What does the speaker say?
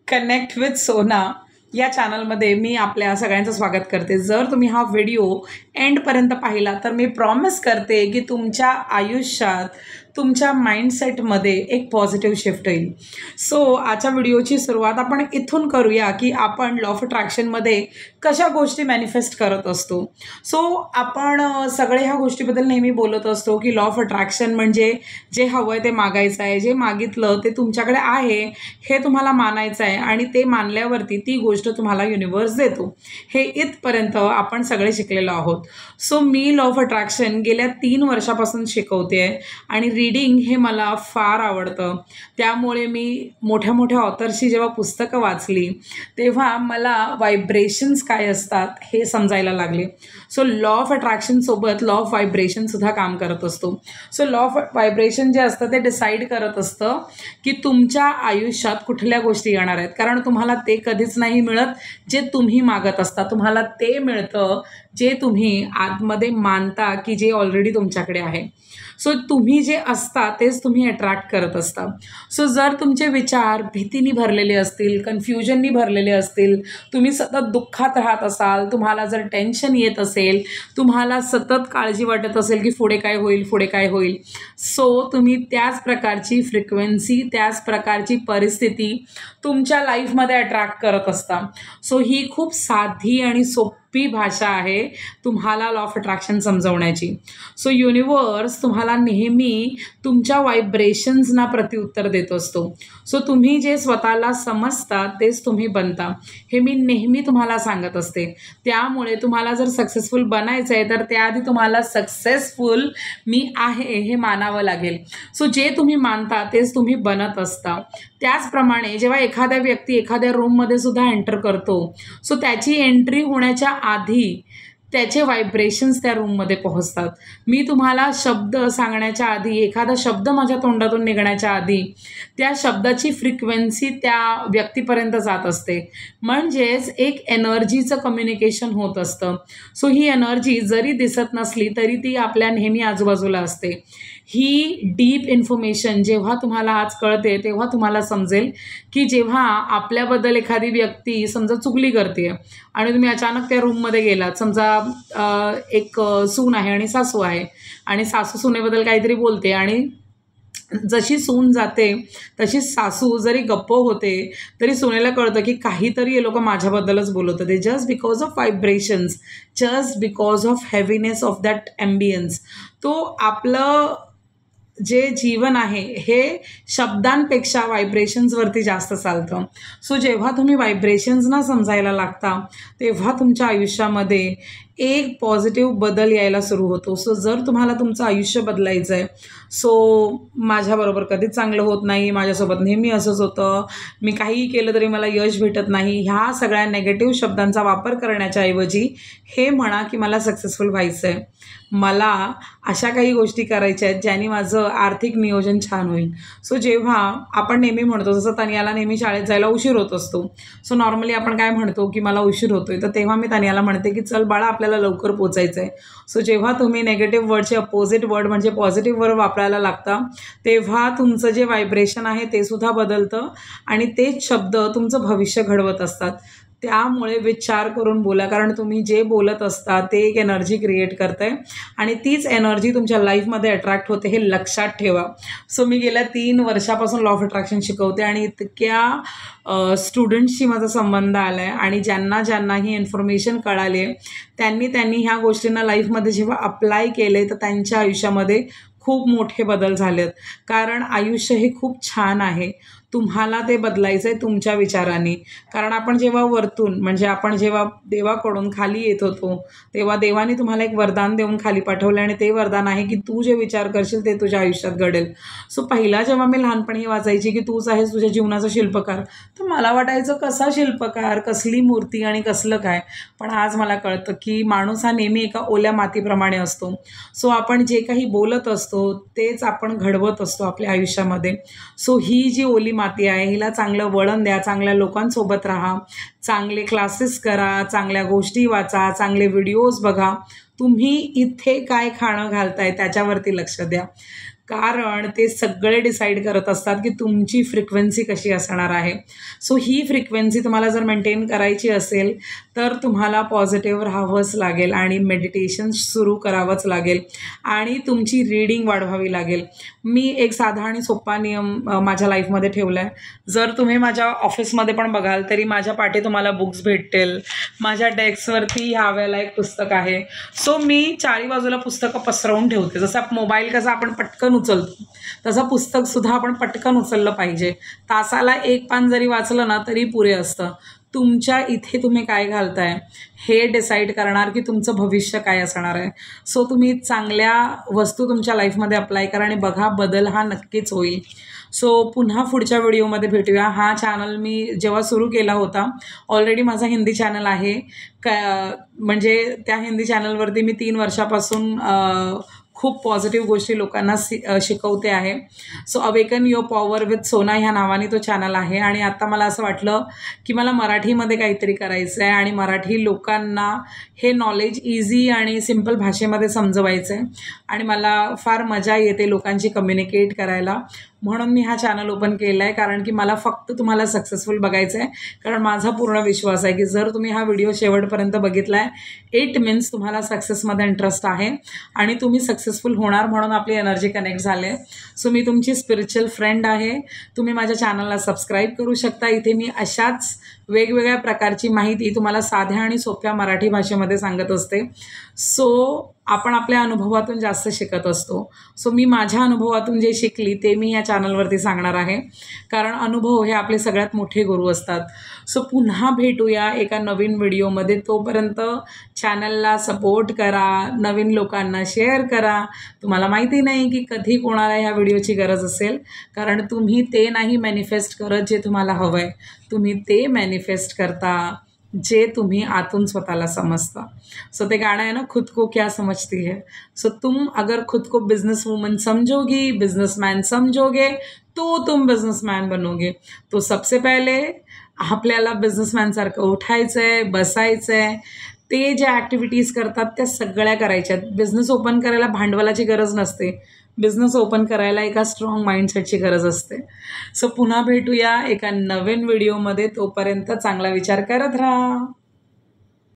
Connect with सोना या चॅनलमध्ये मी आपल्या सगळ्यांचं स्वागत करते। जर तुम्ही हा व्हिडिओ एंडपर्यंत पाहिला तर मी प्रॉमिस करते की तुमच्या आयुष्यात तुमच्या माइंडसेटमध्ये एक पॉझिटिव्ह शिफ्ट येईल। सो आजच्या व्हिडिओची सुरुवात आपण इथून करूया की आपण लॉ ऑफ अट्रॅक्शनमध्ये कशा गोष्टी मॅनिफेस्ट करत असतो। सो आपण सगळे ह्या गोष्टीबद्दल नेहमी बोलत असतो की लॉ ऑफ अट्रॅक्शन म्हणजे जे हवं आहे ते मागायचं आहे, जे मागितलं ते तुमच्याकडे आहे हे तुम्हाला मानायचं आहे आणि ते मानल्यावरती ती गोष्ट तुम्हाला युनिवर्स देतो। हे इथपर्यंत आपण सगळे शिकलेलो आहोत। So me law of attraction गेल्या 3 वर्षापासून शिकवते आहे आणि रीडिंग हे मला फार आवडतं। त्यामुळे मी मोठ्या मोठ्या ऑथरची जेव्हा पुस्तकं वाचली तेव्हा मला व्हायब्रेशन्स काय असतात हे समजायला लागले। सो लॉ ऑफ अट्रॅक्शनसोबत लॉ ऑफ व्हायब्रेशनसुद्धा काम करत असतो। सो लॉ ऑफ व्हायब्रेशन जे असतं ते डिसाईड करत असतं की तुमच्या आयुष्यात कुठल्या गोष्टी येणार आहेत, कारण तुम्हाला ते कधीच नाही मिळत जे तुम्ही मागत असता। तुम्हाला ते मिळतं जे तुम्ही आतमध्ये मानता की जे ऑलरेडी तुमच्याकडे आहे। सो तुम्ही जे असता तेच तुम्ही अट्रॅक्ट करत असता। सो जर तुमचे विचार भीतीने भरलेले असतील, कन्फ्युजननी भरलेले असतील, तुम्ही सतत दुःखात राहत असाल, तुम्हाला जर टेन्शन येत असेल, तुम्हाला सतत काळजी वाटत असेल की पुढे काय होईल, पुढे काय होईल, सो तुम्ही त्याच प्रकारची फ्रिक्वेन्सी, त्याच प्रकारची परिस्थिती तुमच्या लाईफमध्ये अट्रॅक्ट करत असता। सो ही खूप साधी आणि सोपी भाषा आहे तुम्हाला लॉ ऑफ अट्रॅक्शन समजवण्याची। सो युनिवर्स तुम्हाला नेहमी तुमच्या व्हायब्रेशन्सना प्रत्युत्तर देत असतो। सो तुम्ही जे स्वतःला समजता तेच तुम्ही बनता, हे मी नेहमी तुम्हाला सांगत असते। त्यामुळे तुम्हाला जर सक्सेसफुल बनायचं आहे तर त्याआधी तुम्हाला सक्सेसफुल मी आहे हे मानावं लागेल। सो जे तुम्ही मानता तेच तुम्ही बनत असता। त्याचप्रमाणे जेव्हा एखाद्या व्यक्ती एखाद्या रूममध्ये सुद्धा एंटर करतो, सो त्याची एंट्री होण्याच्या आधी त्याचे व्हायब्रेशन्स त्या रूममध्ये पोहोचतात। मी तुम्हाला शब्द सांगण्याच्या आधी, एखादा शब्द माझ्या तोंडातून निघण्याच्या आधी त्या शब्दाची फ्रिक्वेन्सी त्या व्यक्तीपर्यंत जात असते, म्हणजेच एक एनर्जीचं कम्युनिकेशन होत असतं। सो ही एनर्जी जरी दिसत नसली तरी ती आपल्या नेहमी आजूबाजूला असते। ही डीप इन्फॉर्मेशन जेव्हा तुम्हाला आज कळते तेव्हा तुम्हाला समजेल की जेव्हा आपल्याबद्दल एखादी व्यक्ती समजा चुगली करते आणि तुम्ही अचानक त्या रूममध्ये गेलात, समजा एक सून आहे आणि सासू आहे आणि सासू सुनेबद्दल काहीतरी बोलते आणि जशी सून जाते तशी सासू जरी गप्प होते तरी सुनेला कळतं की काहीतरी हे लोक माझ्याबद्दलच बोलत होते, just because of vibrations, just because of heaviness of that ambience. तो आपलं जे जीवन आहे हे शब्दांपेक्षा व्हायब्रेशन्सवरती जास्त चालतं। सो जेव्हा तुम्ही व्हायब्रेशन्सना समजायला लागता तेव्हा तुमच्या आयुष्यामध्ये एक पॉझिटिव्ह बदल यायला सुरू होतो। सो जर तुम्हाला तुमचं आयुष्य बदलायचं आहे, सो माझ्याबरोबर कधीच चांगलं होत नाही, माझ्यासोबत नेहमी असंच होतं, मी काहीही केलं तरी मला यश भेटत नाही, ह्या सगळ्या नेगेटिव्ह शब्दांचा वापर करण्याच्या ऐवजी हे म्हणा की मला सक्सेसफुल व्हायचं आहे, मला अशा काही गोष्टी करायच्या आहेत ज्याने माझं आर्थिक नियोजन छान होईल। सो जेव्हा आपण नेहमी म्हणतो, जसं तनियाला नेहमी शाळेत जायला उशीर होत असतो, सो नॉर्मली आपण काय म्हणतो की मला उशीर होतोय, तर तेव्हा मी तनियाला म्हणते की चल बाळा आपल्याला लवकर पोचायचं आहे। सो जेव्हा तुम्ही नेगेटिव्ह वर्डचे अपोजिट वर्ड म्हणजे पॉझिटिव्ह वर्ड वापरायला लागता तेव्हा तुमचं जे व्हायब्रेशन आहे ते सुद्धा बदलतं आणि तेच शब्द तुमचं भविष्य घडवत असतात। त्यामुळे विचार करून बोला, कारण तुम्ही जे बोलत असता ते एक एनर्जी क्रिएट करते आणि तीच एनर्जी तुमच्या लाईफमध्ये अट्रॅक्ट होते, हे लक्षात ठेवा। सो मी गेल्या 3 वर्षापासून लॉ ऑफ अट्रॅक्शन शिकवते आणि इतक्या स्टुडंट्सशी माझा संबंध आला आहे आणि ज्यांना ज्यांना ही इन्फॉर्मेशन कळाली त्यांनी ह्या गोष्टींना लाईफमध्ये जेव्हा अप्लाय केले तर त्यांच्या आयुष्यामध्ये खूप मोठे बदल झालेत। कारण आयुष्य हे खूप छान आहे, तुम्हाला ते बदलायचं आहे तुमच्या विचारांनी। कारण आपण जेव्हा वरतून म्हणजे आपण जेव्हा देवाकडून खाली येत होतो तेव्हा देवाने तुम्हाला एक वरदान देऊन खाली पाठवलं आणि ते वरदान आहे की तू जे विचार करशील ते तुझ्या आयुष्यात घडेल। सो पहिला जेव्हा मी लहानपणी वाचायची की तूच आहेस तुझ्या जीवनाचा शिल्पकार, तर मला वाटायचं कसा शिल्पकार, कसली मूर्ती आणि कसलं काय, पण आज मला कळतं की माणूस हा नेहमी एका ओल्या मातीप्रमाणे असतो। सो आपण जे काही बोलत असतो तेच आपण घडवत असतो आपल्या आयुष्यामध्ये। सो ही जी ओली माती आहे हिला चांगलं वळण द्या, चांगल्या लोकांसोबत राहा, चांगले क्लासेस करा, चांगल्या गोष्टी वाचा, चांगले व्हिडिओज बघा, तुम्ही इथे काय खाणं घालताय त्याच्यावरती लक्ष द्या। कारण ते सगळे डिसाईड करत असतात की तुमची फ्रिक्वेन्सी कशी असणार आहे. सो ही फ्रिक्वेन्सी तुम्हाला जर मेंटेन करायची असेल तर तुम्हाला पॉझिटिव्ह राहावंच लागेल आणि मेडिटेशन सुरू करावंच लागेल आणि तुमची रीडिंग वाढवावी लागेल. मी एक साधा आणि सोपा नियम माझ्या लाईफमध्ये ठेवला आहे. जर तुम्ही माझ्या ऑफिसमध्ये पण बघाल तरी माझ्या पाठी तुम्हाला बुक्स भेटतील. माझ्या डेस्कवरती ह्या वेळेला एक पुस्तक आहे. सो मी चारी बाजूला पुस्तकं पसरवून ठेवते. जसं मोबाईल कसा आपण पटकन उचलतो तसं पुस्तकसुद्धा आपण पटकन उचललं पाहिजे. तासाला एक पान जरी वाचलं ना तरी पुरे असतं. तुमच्या इथे तुम्ही काय घालताय हे डिसाईड करणार की तुमचं भविष्य काय असणार आहे. सो तुम्ही चांगल्या वस्तू तुमच्या लाईफमध्ये अप्लाय करा आणि बघा बदल हा नक्कीच होईल. सो पुन्हा पुढच्या व्हिडिओमध्ये भेटूया. हा चॅनल मी जेव्हा सुरू केला होता ऑलरेडी माझा हिंदी चॅनल आहे म्हणजे त्या हिंदी चॅनलवरती मी 3 वर्षापासून खूप पॉझिटिव्ह गोष्टी लोकांना शिकवते आहे. So awaken your power with सोना ह्या नावाने तो चॅनल आहे. आणि आता मला असं वाटलं की मला मराठीमध्ये काहीतरी करायचं आहे आणि मराठी लोकांना हे नॉलेज इझी आणि सिम्पल भाषेमध्ये समजवायचं आहे आणि मला फार मजा येते लोकांची कम्युनिकेट करायला. म्हणून मी हा चॅनल ओपन केला आहे कारण की मला फक्त तुम्हाला सक्सेसफुल बघायचं आहे. कारण माझा पूर्ण विश्वास आहे की जर तुम्ही हा व्हिडिओ शेवटपर्यंत बघितला आहे इट मीन्स तुम्हाला सक्सेसमध्ये इंटरेस्ट आहे आणि तुम्ही सक्सेसफुल होणार म्हणून आपली एनर्जी कनेक्ट झाले. सो मी तुमची स्पिरिच्युअल फ्रेंड आहे. तुम्ही माझ्या चॅनलला सबस्क्राईब करू शकता. इथे मी अशाच वेगवेगळ्या प्रकारची माहिती तुम्हाला साध्या आणि सोप्या मराठी भाषेमध्ये सांगत असते. सो आपण आपल्या अनुभवातून जास्त शिकत असतो. सो मी माझ्या अनुभवातून जे शिकली ते मी या चॅनलवरती सांगणार आहे कारण अनुभव हे आपले सगळ्यात मोठे गुरु असतात. सो पुन्हा भेटूया एका नवीन व्हिडिओमध्ये. तोपर्यंत चॅनलला सपोर्ट करा, नवीन लोकांना शेअर करा. तुम्हाला माहिती नाही की कधी कोणाला ह्या व्हिडिओची गरज असेल कारण तुम्ही ते नाही मॅनिफेस्ट करत जे तुम्हाला हवं आहे, तुम्ही ते मॅनिफेस्ट करता जे तुम्ही आतून स्वतःला समजता. सो ते गाणं आहे ना, खुद को क्या समझती है. सो तुम अगर खुद को बिजनेस वूमन समझोगी, बिजनेसमॅन समझोगे तो तुम बिजनेसमॅन बनोगे. तो सबसे पहले आपल्याला बिझनेसमॅनसारखं उठायचं आहे, बसायचं आहे. ते ज्या ॲक्टिव्हिटीज करतात त्या सगळ्या करायच्या आहेत. बिझनेस ओपन करायला भांडवलाची गरज नसते. बिझनेस ओपन करायला एका स्ट्रॉंग माइंडसेटची गरज असते. सो पुन्हा भेटूया एका नवीन व्हिडिओमध्ये. तोपर्यंत चांगला विचार करत राहा.